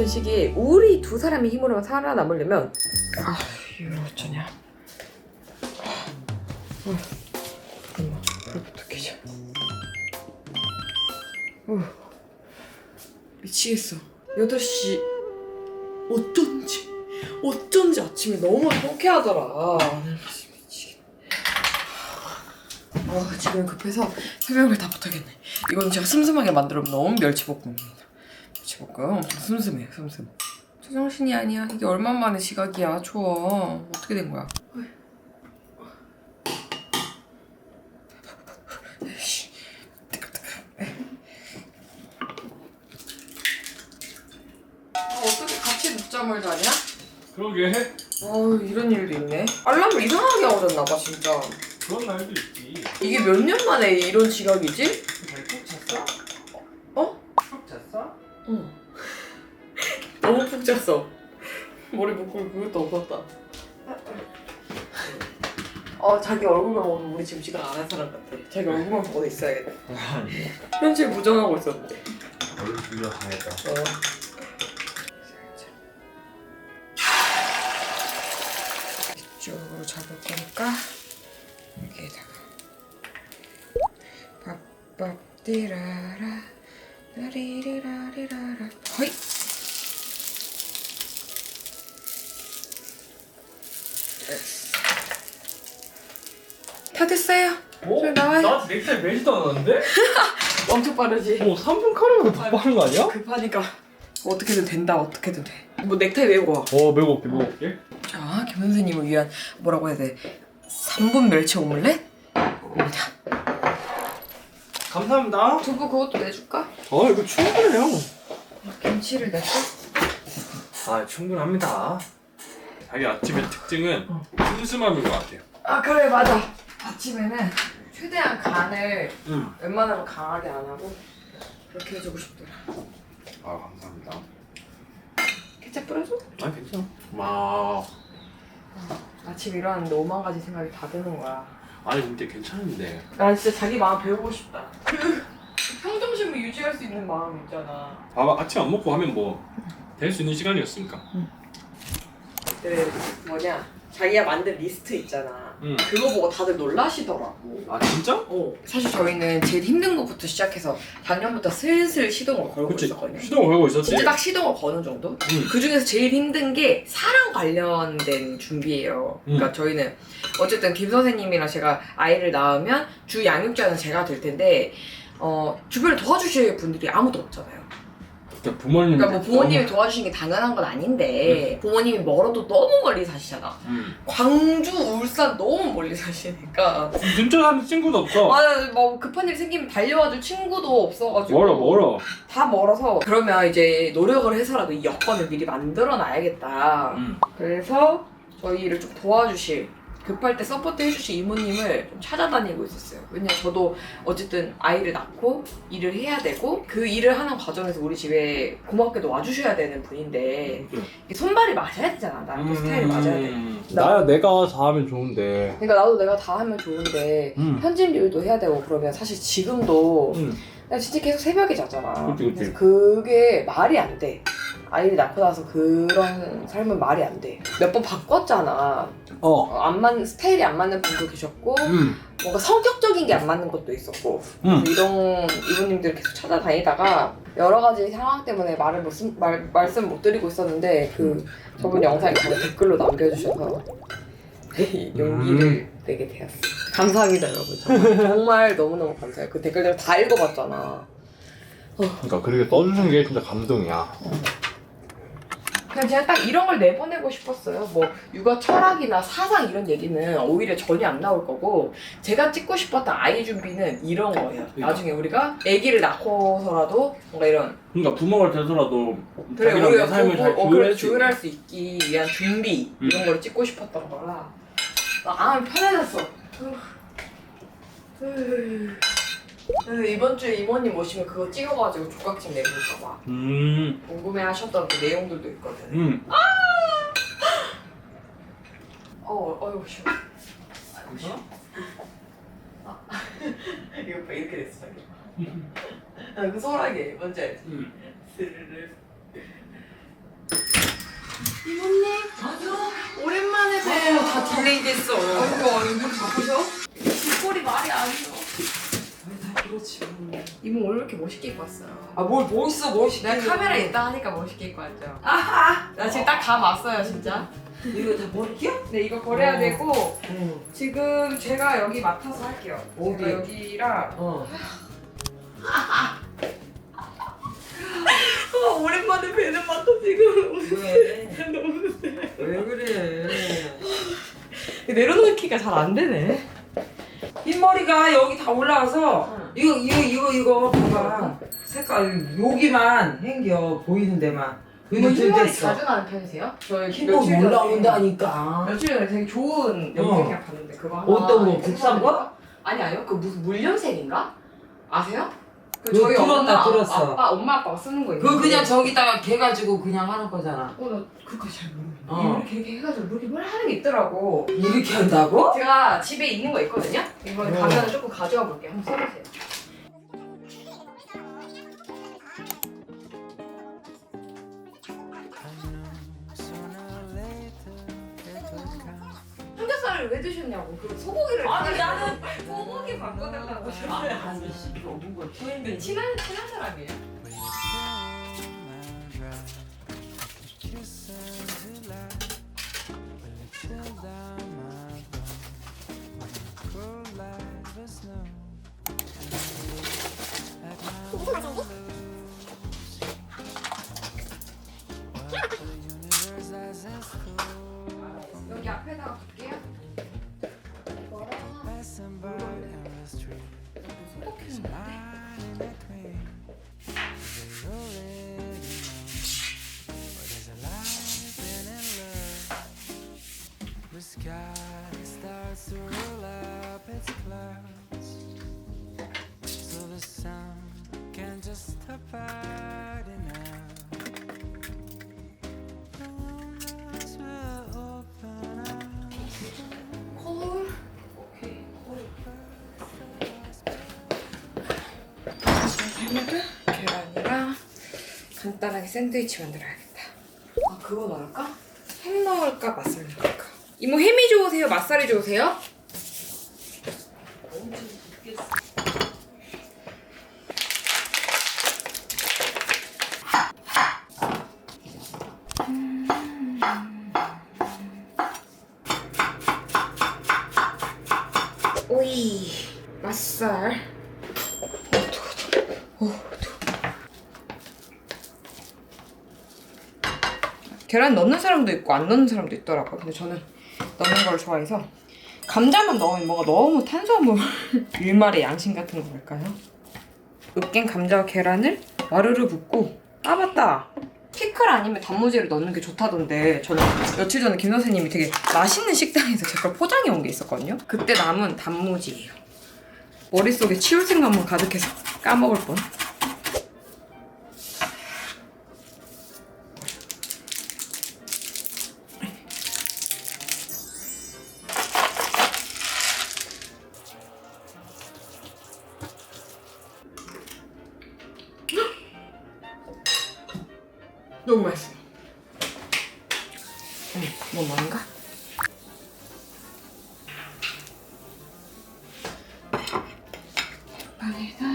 같은 시기에 우리 두 사람이 힘으로만 살아남으려면 이걸 어쩌냐. 잠깐만 불부터 켜자. 미치겠어. 8시 어쩐지 아침에 너무 통쾌하더라. 미치겠네. 지금 급해서 새벽을 다 못하겠네. 이건 제가 슴슴하게 만들어 놓은 멸치볶음입니다. 멸치볶음 엄청 슴슴해요. 슴슴. 제정신이 아니야. 이게 얼마만에 지각이야. 추워. 어떻게 된 거야? 어떻게 같이 늦잠을 자냐? 그러게. 이런 일도 있네. 알람을 이상하게 어렸나봐 진짜. 그런 날도 있지. 이게 몇 년 만에 이런 지각이지? 잘푹 잤어? 어? 푹 잤어? 응. 너무 푹 잤어. 머리 묶고 그것도 없었다. 자기 얼굴만 보고 우리 지금 지각 안 한 사람 같아. 자기 얼굴만 보고 있어야겠다. 현실 부정하고 있었는데. 얼른 빌려 가야겠다. 이쪽으로 잡을 거니까 여기에다가 밥밥 띠라라 라리리라리라라 허이. 다 됐어요. 저희 나와요. 나한테 넥타이 매지도 않았는데? 엄청 빠르지? 3분 카르면 더 빠른 거 아니야? 급하니까 어떻게든 된다. 어떻게든 돼. 뭐 넥타이 메고 와. 메고 올게. 자, 김 선생님을 위한 뭐라고 해야 돼? 3분 멸치 오믈렛? 입니다. 감사합니다. 두부 그것도 내줄까? 이거 충분해요. 김치를 낼까? 충분합니다. 자기 아침의 특징은 슴슴함인 것 같아요. 그래 맞아. 아침에는 최대한 간을 웬만하면 강하게 안 하고 그렇게 해주고 싶더라. 감사합니다. 케첩 뿌려줘? 괜찮아. 고마워. 아침 일어났는데 5만 가지 생각이 다 드는 거야. 근데 괜찮은데. 난 진짜 자기 마음 배우고 싶다. 평정심을 유지할 수 있는 마음이 있잖아. 아침 안 먹고 하면 될 수 있는 시간이었으니까. 자기가 만든 리스트 있잖아. 그거 보고 다들 놀라시더라고. 진짜? 사실 저희는 제일 힘든 것부터 시작해서 작년부터 슬슬 시동을 걸고 있었거든요. 시동을 걸고 있었지? 진짜 딱 시동을 거는 정도? 그 중에서 제일 힘든 게 사랑 관련된 준비예요. 그러니까 저희는 어쨌든 김 선생님이랑 제가 아이를 낳으면 주 양육자는 제가 될 텐데 주변에 도와주실 분들이 아무도 없잖아요. 부모님. 그러니까 부모님이 도와주시는 게 당연한 건 아닌데 부모님이 멀어도 너무 멀리 사시잖아. 광주, 울산 너무 멀리 사시니까 근처 사는 친구도 없어. 뭐 급한 일 생기면 달려와줄 친구도 없어가지고 멀어. 다 멀어서 그러면 이제 노력을 해서라도 이 여건을 미리 만들어 놔야겠다. 그래서 저희를 좀 도와주실 급할 때 서포트 해주실 이모님을 좀 찾아다니고 있었어요. 왜냐면 저도 어쨌든 아이를 낳고 일을 해야 되고 그 일을 하는 과정에서 우리 집에 고맙게도 와주셔야 되는 분인데 손발이 맞아야 되잖아. 나랑 또 스타일이 맞아야 돼. 내가 다 하면 좋은데. 그러니까 나도 내가 다 하면 좋은데 편집 일도 해야 되고 그러면 사실 지금도 나 진짜 계속 새벽에 자잖아. 그치. 그래서 그게 말이 안 돼. 아이를 낳고 나서 그런 삶은 말이 안 돼. 몇 번 바꿨잖아. 스타일이 안 맞는 분도 계셨고 뭔가 성격적인 게 안 맞는 것도 있었고 이런 이모님들을 계속 찾아다니다가 여러 가지 상황 때문에 말씀 못 드리고 있었는데 저번 영상에 바로 댓글로 남겨주셔서 용기를 내게 되었어. 감사합니다 여러분. 정말 너무너무 감사해요. 그 댓글들 다 읽어봤잖아. 그러니까 그렇게 써주신 게 진짜 감동이야. 그냥 제가 딱 이런 걸 내보내고 싶었어요. 뭐 육아 철학이나 사상 이런 얘기는 오히려 전혀 안 나올 거고 제가 찍고 싶었던 아이 준비는 이런 거예요. 나중에 우리가 아기를 낳고서라도 뭔가 이런 그러니까 부모가 돼서라도 그래 자기랑 우리가 내 삶을 조율할 수 있기 위한 준비 이런 걸 찍고 싶었던 거라 편해졌어. 이번 주에 이모님 오시면 그거 찍어가지고 조각집 내볼까봐 궁금해하셨던 그 내용들도 있거든. 어이구 쉬워. 아이고 쉬워. 이거 봐 이렇게 됐어 자기. 그 소라게 뭔지 알지? 스르르 이모님 맞아. 오랜만에 아유, 봬요. 다 딜레이 됐어. 아이고 이렇게 바쁘셔? 뒷골이 말이 아니죠. 다 그렇지. 이모 오늘 왜 이렇게 멋있게 입고 왔어요? 아, 뭘 멋있어, 멋있게. 내가 카메라 있다 하니까 멋있게 입고 왔죠. 아하! 나 지금 딱 감 왔어요 진짜. 이거 다 버릴게요? 네 이거 버려야 되고 응. 지금 제가 여기 맡아서 할게요. 어디? 제가 여기랑 어. 오랜만에 뵈는 맛도 지금 왜? 너무 왜 그래? 내려놓기가 잘 안 되네. 흰머리가 여기 다 올라와서 응. 이거 봐봐. 색깔 여기만 행겨 보이는 데만. 이모 이거 흰머리 됐어. 자주 나는 편이세요? 저 흰머리 올라온다니까. 며칠 전에 되게 좋은 영상이랑 봤는데 그거 하나 어떤 거? 국산 거? 아니요 그 무슨 물염색인가? 아세요? 그 그거 저희 들었다, 들었어. 엄마 아빠가 쓰는 거 있는데 그거 그냥 저기다가 개가지고 그냥 하는 거잖아. 나 그거까지 잘 모르겠네. 어. 이렇게 해가지고 이렇게 뭘 하는 게 있더라고. 이렇게 한다고? 제가 집에 있는 거 있거든요? 이번에 가면 조금 가져와 볼게요. 한번 써보세요. 삼겹살을 왜 드셨냐고. 그 소고기를. 아니, 나는 소고기 바꿔달라고. 아니 씨 너무 거 근데 친한 사람이에요. 여기 앞에다가 볼게요. The sky starts to roll up its clouds, so the sun can just stop hiding out. The windows will open up. 콜. 오케이. 계란이랑 간단하게 샌드위치 만들어야겠다. 아 그거 넣을까? 햄 넣을까? 맛살 넣을까? 이모 햄이 좋으세요? 맛살이 좋으세요? 오이 맛살. 계란 넣는 사람도 있고 안 넣는 사람도 있더라고요. 근데 저는 넣는 걸 좋아해서. 감자만 넣으면 뭔가 너무 탄수화물 일말의 양심 같은 거랄까요? 으깬 감자와 계란을 와르르 붓고, 아 맞다! 피클 아니면 단무지를 넣는 게 좋다던데, 저는 며칠 전에 김 선생님이 되게 맛있는 식당에서 제 걸 포장해 온 게 있었거든요? 그때 남은 단무지예요. 머릿속에 치울 생각만 가득해서 까먹을 뻔. 너무 맛있어. 너무 많은가? 빵에다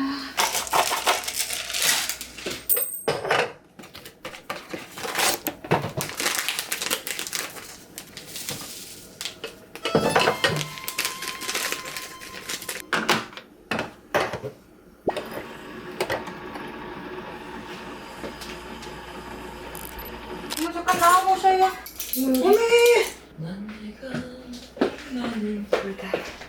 이모 잠깐 나와보셔요. 난 내가 나는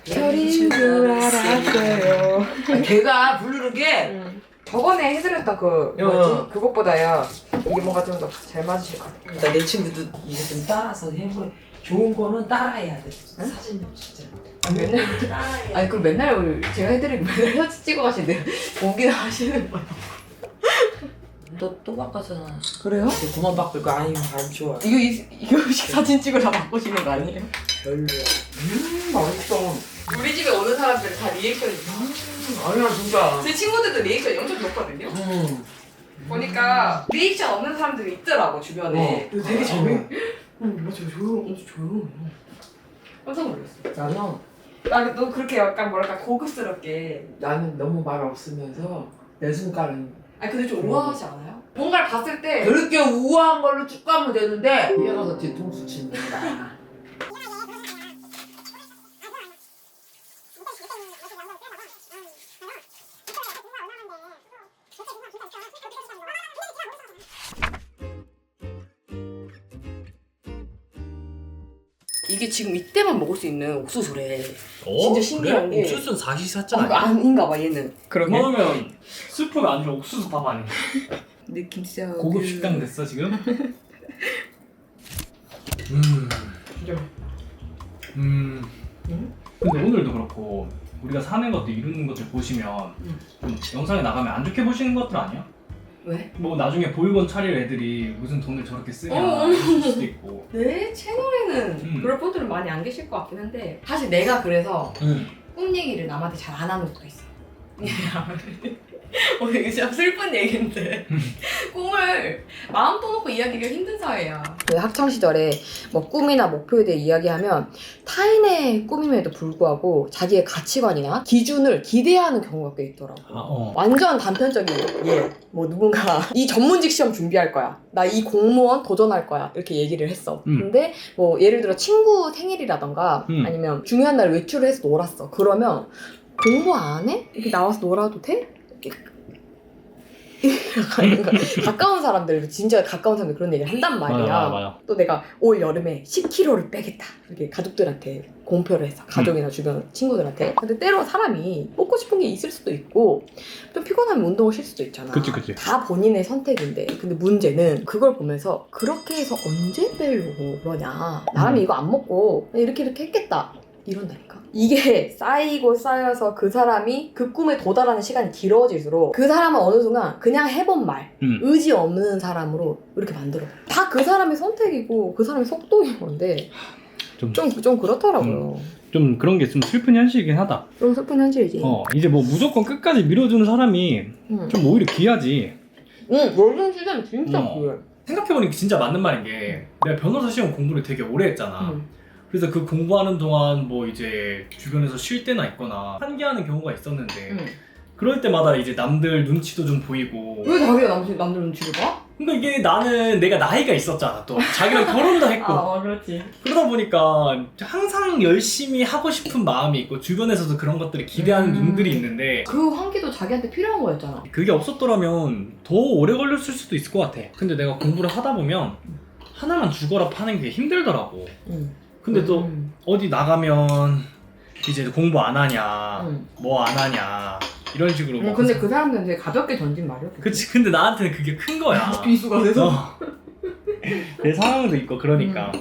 별인 줄 알았어요. 걔가 부르는 게 저번에 해드렸던 그 어. 뭐지? 그것보다요 이게 뭔가 좀 더 잘 맞으실 것 같아요. 나 내 친구도 이거 좀 따라서 해보래. 좋은 거는 따라해야 돼. 사진 좀 진짜. 맨날 따라해. 아니 그럼 맨날 우리 제가 해드리면 맨날 사진 찍어 가시는데 보기나 하시는 거예요. 너또 바꿨잖아. 그래요? 이제 그만 바꿀 거 아니면 안 좋아. 이거 사진 찍으러 바꾸시는 거 아니에요? 별로야. 맛있어. 우리 집에 오는 사람들 다 리액션이 아니야 진짜. 제 친구들도 리액션이 엄청 좋거든요. 보니까 리액션 없는 사람들이 있더라고 주변에. 되게 조용. 맞아 엄청 조용. 깜짝 놀랐어. 너 그렇게 약간 뭐랄까 고급스럽게. 나는 너무 말 없으면서 내 손가락은 근데 좀 우아하지 않아요? 뭔가를 봤을 때 그렇게 우아한 걸로 쭉 가면 되는데 뒤에 가서 뒤통수 치는 거야. 이게 지금 이때만 먹을 수 있는 옥수수래. 진짜 신기한 게. 옥수수는 사시사잖아. 아닌가 봐 얘는. 그러면 스프가 아니라 옥수수 밥 아니야? 느낌 진짜 고급 식당 됐어 지금? 근데 오늘도 그렇고 우리가 사는 것도 이루는 것들 보시면 좀 영상에 나가면 안 좋게 보시는 것들 아니야? 왜? 뭐 나중에 보육원 차릴 애들이 무슨 돈을 저렇게 쓰냐 어. 이럴 수도 있고. 내 채널에는 그럴 분들은 많이 안 계실 것 같긴 한데 사실 내가 그래서 꿈 얘기를 남한테 잘 안 하는 것도 있어. 이거 진짜 슬픈 얘기인데 꿈을 마음 떠놓고 이야기가 힘든 사회야. 그 학창 시절에 뭐 꿈이나 목표에 대해 이야기하면 타인의 꿈임에도 불구하고 자기의 가치관이나 기준을 기대하는 경우가 꽤 있더라고. 완전 단편적인 뭐 누군가 이 전문직 시험 준비할 거야, 나 이 공무원 도전할 거야 이렇게 얘기를 했어. 근데 뭐 예를 들어 친구 생일이라던가 아니면 중요한 날 외출을 해서 놀았어. 그러면 공부 안 해? 이렇게 나와서 놀아도 돼? 가까운 사람들, 진짜 가까운 사람들 그런 얘기를 한단 말이야. 맞아. 또 내가 올 여름에 10kg를 빼겠다 이렇게 가족들한테 공표를 했어. 가족이나 주변 친구들한테. 근데 때로 사람이 먹고 싶은 게 있을 수도 있고 좀 피곤하면 운동을 쉴 수도 있잖아. 그치. 다 본인의 선택인데 근데 문제는 그걸 보면서 그렇게 해서 언제 빼려고 그러냐, 나라면 이거 안 먹고 이렇게 했겠다 이런다니까. 이게 쌓이고 쌓여서 그 사람이 그 꿈에 도달하는 시간이 길어질수록 그 사람은 어느 순간 그냥 해본 말, 의지 없는 사람으로 이렇게 만들어. 다 그 사람의 선택이고 그 사람의 속도인 건데 좀 그렇더라고요. 좀 그런 게 좀 슬픈 현실이긴 하다. 좀 슬픈 현실이지. 이제 뭐 무조건 끝까지 밀어주는 사람이 좀 오히려 귀하지. 요즘 시대는 진짜 그래. 생각해보니까 진짜 맞는 말인 게 내가 변호사 시험 공부를 되게 오래 했잖아. 그래서 그 공부하는 동안 뭐 이제 주변에서 쉴 때나 있거나 환기하는 경우가 있었는데 그럴 때마다 이제 남들 눈치도 좀 보이고. 왜 자기가 남들 눈치를 봐? 그러니까 이게 나는 내가 나이가 있었잖아. 또 자기랑 결혼도 했고 그렇지. 그러다 보니까 항상 열심히 하고 싶은 마음이 있고 주변에서도 그런 것들을 기대하는 눈들이 있는데 그 환기도 자기한테 필요한 거였잖아. 그게 없었더라면 더 오래 걸렸을 수도 있을 것 같아. 근데 내가 공부를 하다 보면 하나만 죽어라 파는 게 힘들더라고. 근데 또 어디 나가면 이제 공부 안 하냐, 뭐 안 하냐 이런 식으로. 막 근데 그 사람들은 되게 가볍게 던진 말이었겠지. 그치. 근데 나한테는 그게 큰 거야. 비수가 돼서. 내 상황도 있고 그러니까.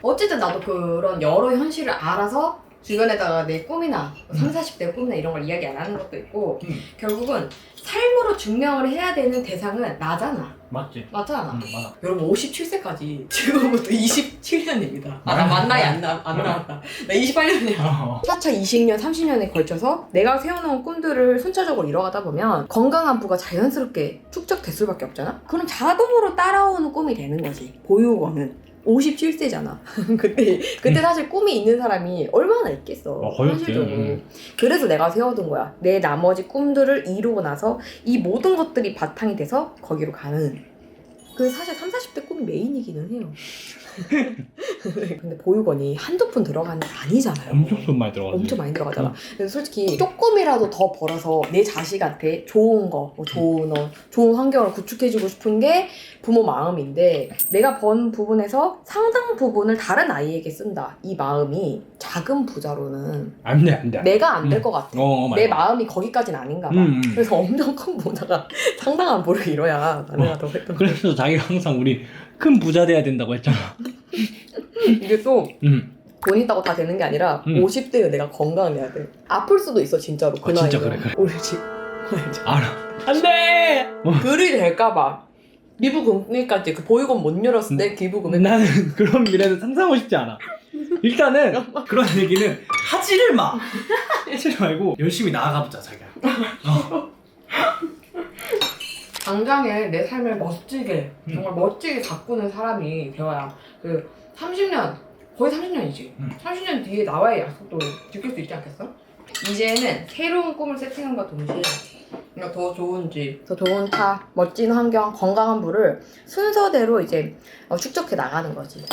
어쨌든 나도 그런 여러 현실을 알아서 주변에다가 내 꿈이나 30, 40대 꿈이나 이런 걸 이야기 안 하는 것도 있고 결국은 삶으로 증명을 해야 되는 대상은 나잖아. 맞지? 맞잖아. 맞아. 여러분 57세까지 지금부터 27년입니다. 나 만 나이 안 나왔다. 나 28년이야. 차차 20년, 30년에 걸쳐서 내가 세워놓은 꿈들을 순차적으로 이뤄가다 보면 건강한 부가 자연스럽게 축적될 수밖에 없잖아? 그럼 자동으로 따라오는 꿈이 되는 거지. 보육원은. 57세잖아. 그때 사실 꿈이 있는 사람이 얼마나 있겠어. 현실적으로. 그래서 내가 세워둔 거야. 내 나머지 꿈들을 이루고 나서 이 모든 것들이 바탕이 돼서 거기로 가는. 그 사실 30, 40대 꿈이 메인이기는 해요. 근데 보육원이 한두 푼 들어가는 게 아니잖아요. 엄청 많이 들어가지. 엄청 많이 들어가잖아. 그래서 솔직히 조금이라도 더 벌어서 내 자식한테 좋은 거, 좋은 환경을 구축해주고 싶은 게 부모 마음인데 내가 번 부분에서 상당 부분을 다른 아이에게 쓴다. 이 마음이 작은 부자로는 안 돼. 내가 안 될 것 같아. 내 맞아. 마음이 거기까지는 아닌가 봐. 그래서 엄청 큰 부자가 상당한 부를 이뤄야 가능하다고 했던 거야. 그래서 자기가 항상 우리 큰 부자 돼야 된다고 했잖아. 이게 또 돈 있다고 다 되는 게 아니라 50대에 내가 건강해야 돼. 아플 수도 있어 진짜로. 그 나이에. 진짜 그래. 우리 집 알아. 안 돼! 글이 될까봐 기부금액까지 그 보육원 못 열었을 때 기부금액. 나는 그런 미래는 상상하고 싶지 않아. 일단은 그런 얘기는 하지를 마. 하지 말고 열심히 나아가보자 자기야. 당장에 내 삶을 멋지게 정말 멋지게 가꾸는 사람이 되어야 그 30년 거의 30년이지 30년 뒤에 나와의 약속도 지킬 수 있지 않겠어? 이제는 새로운 꿈을 세팅함과 동시에 그러니까 더 좋은 집, 더 좋은 차, 멋진 환경, 건강한 부를 순서대로 이제 축적해 나가는 거지.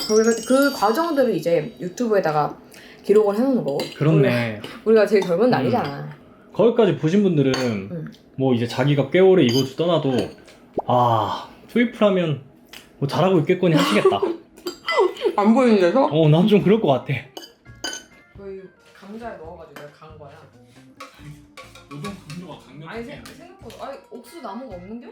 그 과정들을 이제 유튜브에다가 기록을 해놓는 거고. 그렇네. 우리가 제일 젊은 날이잖아. 거기까지 보신 분들은 뭐 이제 자기가 꽤 오래 이곳을 떠나도 트위플하면 뭐 잘하고 있겠거니 하시겠다. 안 보이는 데서? 난 좀 그럴 것 같아. 저희 감자에 넣어가지고 내가 간 거야. 요즘 감자가 아니 생각보다 옥수수 나무가 없는겨?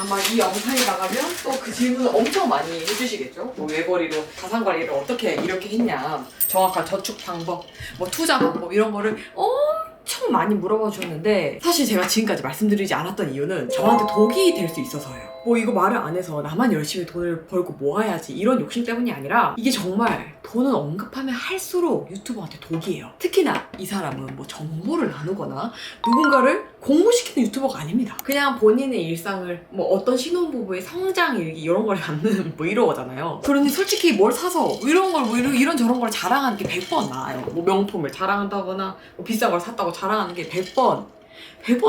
아마 이 영상이 나가면 또 그 질문을 엄청 많이 해주시겠죠? 뭐 외벌이로 자산관리를 어떻게 이렇게 했냐, 정확한 저축 방법, 뭐 투자 방법 이런 거를 엄청 많이 물어봐 주셨는데 사실 제가 지금까지 말씀드리지 않았던 이유는 저한테 독이 될 수 있어서예요. 뭐 이거 말을 안 해서 나만 열심히 돈을 벌고 모아야지 이런 욕심 때문이 아니라 이게 정말 돈은 언급하면 할수록 유튜버한테 독이에요. 특히나 이 사람은 뭐 정보를 나누거나 누군가를 공부시키는 유튜버가 아닙니다. 그냥 본인의 일상을 뭐 어떤 신혼부부의 성장 일기 이런 걸 갖는 뭐 이런 거잖아요. 그러니 솔직히 뭘 사서 이런 걸 뭐 이런 저런 걸 자랑하는 게 100번 나아요. 뭐 명품을 자랑한다거나 뭐 비싼 걸 샀다고 자랑하는 게 100번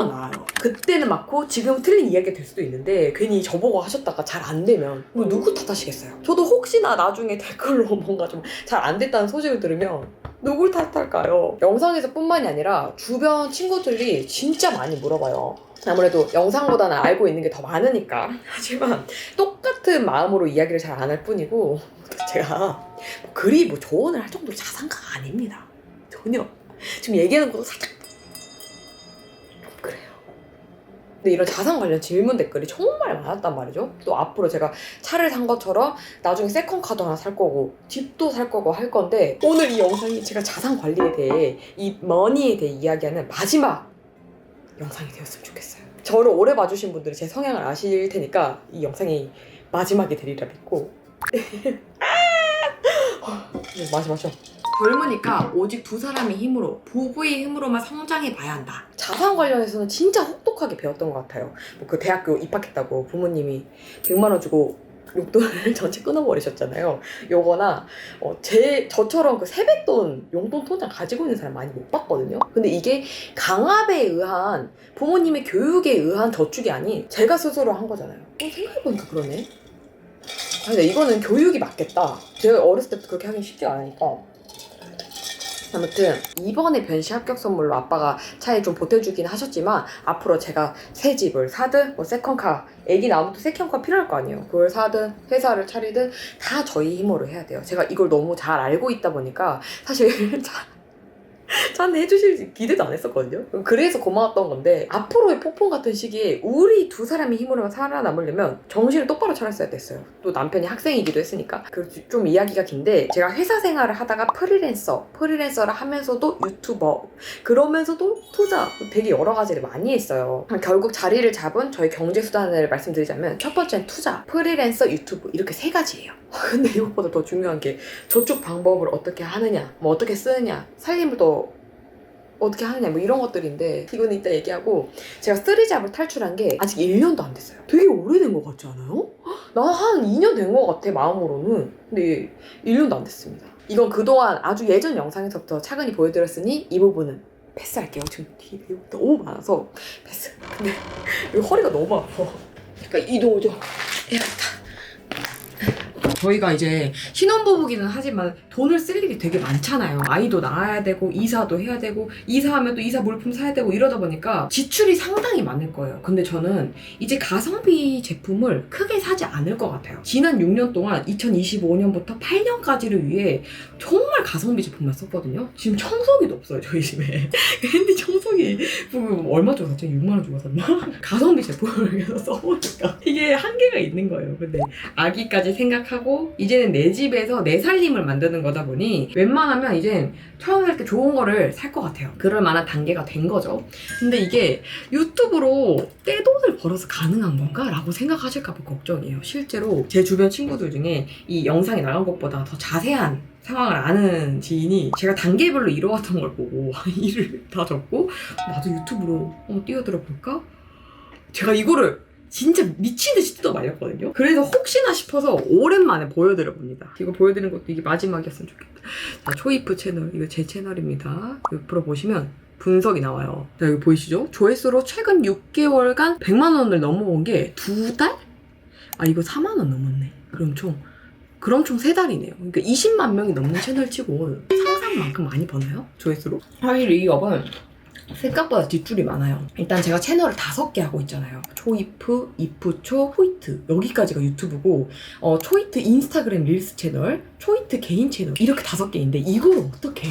나아요. 그때는 맞고 지금 틀린 이야기가 될 수도 있는데 괜히 저보고 하셨다가 잘 안 되면 뭐 누구 탓하시겠어요? 저도 혹시나 나중에 댓글로 뭔가 좀 잘 안 됐다는 소식을 들으면 누굴 탓할까요? 영상에서 뿐만이 아니라 주변 친구들이 진짜 많이 물어봐요. 아무래도 영상보다는 알고 있는 게 더 많으니까. 하지만 똑같은 마음으로 이야기를 잘 안 할 뿐이고 제가 그리 뭐 조언을 할 정도로 자산가가 아닙니다. 전혀. 지금 얘기하는 것도 살짝 그래요. 근데 이런 자산 관련 질문 댓글이 정말 많았단 말이죠. 또 앞으로 제가 차를 산 것처럼 나중에 세컨카도 하나 살 거고 집도 살 거고 할 건데 오늘 이 영상이 제가 자산 관리에 대해 이 머니에 대해 이야기하는 마지막 영상이 되었으면 좋겠어요. 저를 오래 봐주신 분들이 제 성향을 아실 테니까 이 영상이 마지막이 되리라 믿고 마셔. 젊으니까 오직 두 사람의 힘으로, 부부의 힘으로만 성장해 봐야 한다. 자산 관련해서는 진짜 혹독하게 배웠던 것 같아요. 뭐 그 대학교 입학했다고 부모님이 100만 원 주고 용돈을 전체 끊어버리셨잖아요. 요거나 저처럼 그 세뱃돈 용돈 통장 가지고 있는 사람 많이 못 봤거든요. 근데 이게 강압에 의한 부모님의 교육에 의한 저축이 아닌 제가 스스로 한 거잖아요. 생각해보니까 그러네. 아니 이거는 교육이 맞겠다. 제가 어렸을 때부터 그렇게 하긴 쉽지 않으니까. 아무튼 이번에 변시 합격 선물로 아빠가 차에 좀 보태주긴 하셨지만 앞으로 제가 새 집을 사든 뭐 세컨카, 애기 나오면 또 세컨카 필요할 거 아니에요. 그걸 사든 회사를 차리든 다 저희 힘으로 해야 돼요. 제가 이걸 너무 잘 알고 있다 보니까 사실 짠 해주실 기대도 안 했었거든요. 그래서 고마웠던 건데 앞으로의 폭풍 같은 시기에 우리 두 사람이 힘으로만 살아남으려면 정신을 똑바로 차렸어야 됐어요. 또 남편이 학생이기도 했으니까. 그래서 좀 이야기가 긴데 제가 회사 생활을 하다가 프리랜서를 하면서도 유튜버, 그러면서도 투자 되게 여러 가지를 많이 했어요. 결국 자리를 잡은 저희 경제수단을 말씀드리자면 첫 번째는 투자, 프리랜서, 유튜브 이렇게 세 가지예요. 근데 이것보다 더 중요한 게 저축 방법을 어떻게 하느냐, 뭐 어떻게 쓰느냐, 살림을 또 어떻게 하느냐 뭐 이런 것들인데 이거는 이따 얘기하고 제가 쓰리잡을 탈출한 게 아직 1년도 안 됐어요. 되게 오래된 것 같지 않아요? 나 한 2년 된 것 같아 마음으로는. 근데 1년도 안 됐습니다. 이건 그동안 아주 예전 영상에서부터 차근히 보여드렸으니 이 부분은 패스할게요. 지금 뒤에 배우가 너무 많아서 패스. 근데 여기 허리가 너무 아파. 그러니까 이동을 좀 해야겠다. 저희가 이제 신혼부부기는 하지만 돈을 쓸 일이 되게 많잖아요. 아이도 낳아야 되고 이사도 해야 되고 이사하면 또 이사 물품 사야 되고 이러다 보니까 지출이 상당히 많을 거예요. 근데 저는 이제 가성비 제품을 크게 사지 않을 것 같아요. 지난 6년 동안 2025년부터 8년까지를 위해 정말 가성비 제품만 썼거든요. 지금 청소기도 없어요 저희 집에. 핸디 청소기 얼마 주고 샀죠? 6만 원 주고 샀나? 가성비 제품을 계속 써보니까 이게 한계가 있는 거예요. 근데 아기까지 생각하고 하고 이제는 내 집에서 내 살림을 만드는 거다 보니 웬만하면 이젠 처음에 살 때 좋은 거를 살 것 같아요. 그럴 만한 단계가 된 거죠. 근데 이게 유튜브로 떼돈을 벌어서 가능한 건가? 라고 생각하실까 봐 걱정이에요. 실제로 제 주변 친구들 중에 이 영상이 나간 것보다 더 자세한 상황을 아는 지인이 제가 단계별로 이뤄왔던 걸 보고 일을 다 접고 나도 유튜브로 뛰어들어 볼까? 제가 이거를 진짜 미친듯이 뜯어 말렸거든요. 그래서 혹시나 싶어서 오랜만에 보여드려 봅니다. 이거 보여드리는 것도 이게 마지막이었으면 좋겠다. 자, 초이프 채널, 이거 제 채널입니다. 옆으로 보시면 분석이 나와요. 자, 여기 보이시죠? 조회수로 최근 6개월간 100만 원을 넘어온 게 2달? 아, 이거 4만 원 넘었네. 그럼 총 3달이네요. 그러니까 20만 명이 넘는 채널 치고 상상만큼 많이 버나요? 조회수로? 사실 이 업은 생각보다 뒷줄이 많아요. 일단 제가 채널을 5개 하고 있잖아요. 초이프, 이프초, 초이트 여기까지가 유튜브고 초이트 인스타그램 릴스 채널, 초이트 개인 채널 이렇게 5개인데 이걸 어떻게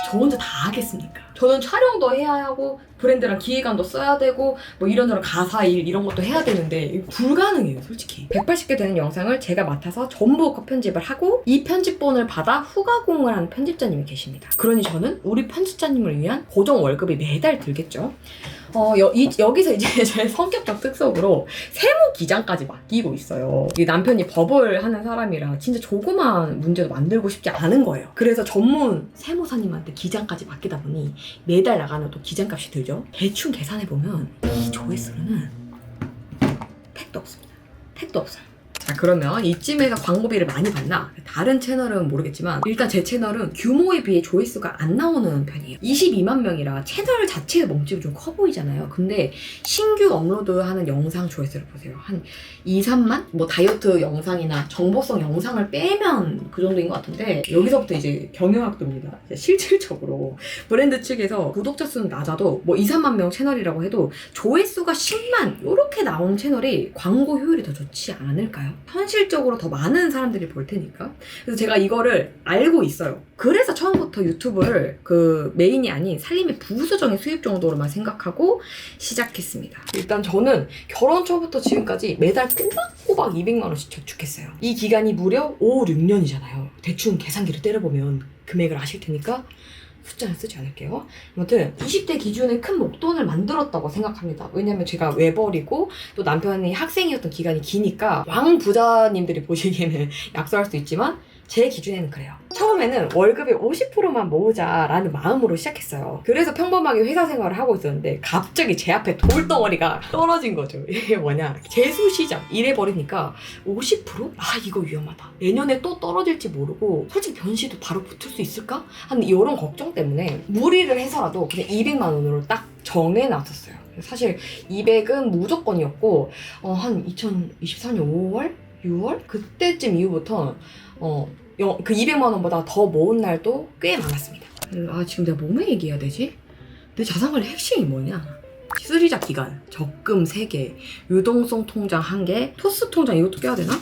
저 혼자 다 하겠습니까? 저는 촬영도 해야 하고 브랜드랑 기획안도 써야 되고 뭐 이런저런 가사일 이런 것도 해야 되는데 이거 불가능해요 솔직히. 180개 되는 영상을 제가 맡아서 전부 편집을 하고 이 편집본을 받아 후가공을 하는 편집자님이 계십니다. 그러니 저는 우리 편집자님을 위한 고정 월급이 매달 들겠죠. 여기서 이제 제 성격적 특성으로 세무 기장까지 맡기고 있어요. 이 남편이 법을 하는 사람이라 진짜 조그만 문제도 만들고 싶지 않은 거예요. 그래서 전문 세무사님한테 기장까지 맡기다 보니 매달 나가는 또 기장값이 들죠. 대충 계산해보면 이 조회수로는 택도 없습니다. 택도 없어요. 자, 그러면 이쯤에서 광고비를 많이 받나? 다른 채널은 모르겠지만 일단 제 채널은 규모에 비해 조회수가 안 나오는 편이에요. 22만 명이라 채널 자체의 멈집이 좀 커 보이잖아요. 근데 신규 업로드하는 영상 조회수를 보세요. 한 2, 3만? 뭐 다이어트 영상이나 정보성 영상을 빼면 그 정도인 것 같은데 여기서부터 이제 경영학도입니다. 실질적으로 브랜드 측에서 구독자 수는 낮아도 뭐 2, 3만 명 채널이라고 해도 조회수가 10만 이렇게 나오는 채널이 광고 효율이 더 좋지 않을까요? 현실적으로 더 많은 사람들이 볼 테니까. 그래서 제가 이거를 알고 있어요. 그래서 처음부터 유튜브를 그 메인이 아닌 살림의 부수적인 수입 정도로만 생각하고 시작했습니다. 일단 저는 결혼 초부터 지금까지 매달 꼬박꼬박 200만 원씩 저축했어요. 이 기간이 무려 5, 6년이잖아요. 대충 계산기를 때려보면 금액을 아실 테니까 숫자는 쓰지 않을게요. 아무튼 20대 기준의 큰 목돈을 만들었다고 생각합니다. 왜냐면 제가 외벌이고 또 남편이 학생이었던 기간이 기니까 왕 부자님들이 보시기에는 약소할 수 있지만 제 기준에는 그래요. 처음에는 월급의 50%만 모으자라는 마음으로 시작했어요. 그래서 평범하게 회사 생활을 하고 있었는데 갑자기 제 앞에 돌덩어리가 떨어진 거죠. 이게 뭐냐, 재수시장 이래버리니까 50%? 아, 이거 위험하다. 내년에 또 떨어질지 모르고 솔직히 변시도 바로 붙을 수 있을까? 하는 이런 걱정 때문에 무리를 해서라도 그냥 200만 원으로 딱 정해놨었어요. 사실 200은 무조건이었고 한 2024년 5월? 6월? 그때쯤 이후부터 그 200만 원보다 더 모은 날도 꽤 많았습니다. 아, 지금 내가 뭐만 얘기해야 되지? 내 자산관리 핵심이 뭐냐? 쓰리자 기간, 적금 3개, 유동성 통장 1개, 토스 통장 이것도 껴야 되나?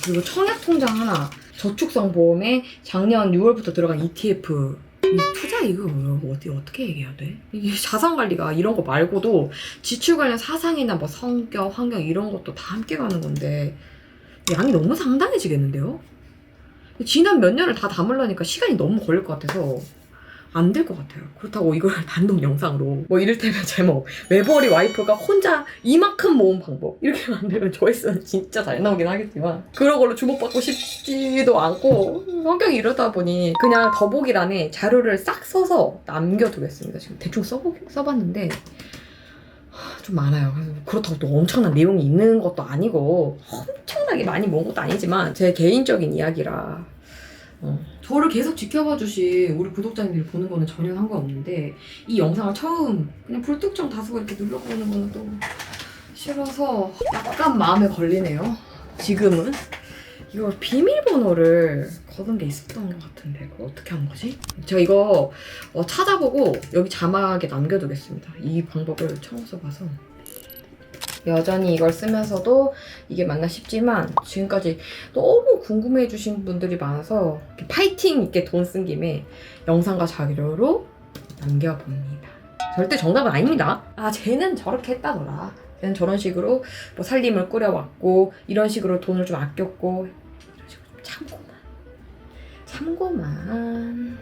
그리고 청약 통장 하나, 저축성 보험에 작년 6월부터 들어간 ETF. 이 투자 이거 어떻게 얘기해야 돼? 이게 자산관리가 이런 거 말고도 지출 관련 사상이나 뭐 성격, 환경 이런 것도 다 함께 가는 건데 양이 너무 상당해지겠는데요? 지난 몇 년을 다 담으려니까 시간이 너무 걸릴 것 같아서 안 될 것 같아요. 그렇다고 이걸 단독 영상으로 뭐 이를테면 제목 외벌이 와이프가 혼자 이만큼 모은 방법 이렇게 만들면 조회수는 진짜 잘 나오긴 하겠지만 그런 걸로 주목받고 싶지도 않고 성격이 이러다 보니 그냥 더보기란에 자료를 싹 써서 남겨두겠습니다. 지금 대충 써봤는데 좀 많아요. 그래서 그렇다고 또 엄청난 내용이 있는 것도 아니고 엄청나게 많이 모은 것도 아니지만 제 개인적인 이야기라 저를 계속 지켜봐 주신 우리 구독자님들이 보는 거는 전혀 상관없는데 이 영상을 처음 그냥 불특정 다수가 이렇게 눌러보는 거는 또 싫어서 약간 마음에 걸리네요. 지금은 이거 비밀번호를 거둔 게 있었던 것 같은데 그거 어떻게 하는 거지? 제가 이거 찾아보고 여기 자막에 남겨두겠습니다. 이 방법을 처음 써봐서 여전히 이걸 쓰면서도 이게 맞나 싶지만 지금까지 너무 궁금해 주신 분들이 많아서 파이팅 있게 돈 쓴 김에 영상과 자료로 남겨봅니다. 절대 정답은 아닙니다. 아, 쟤는 저렇게 했다더라. 쟤는 저런 식으로 뭐 살림을 꾸려왔고 이런 식으로 돈을 좀 아꼈고 참고만.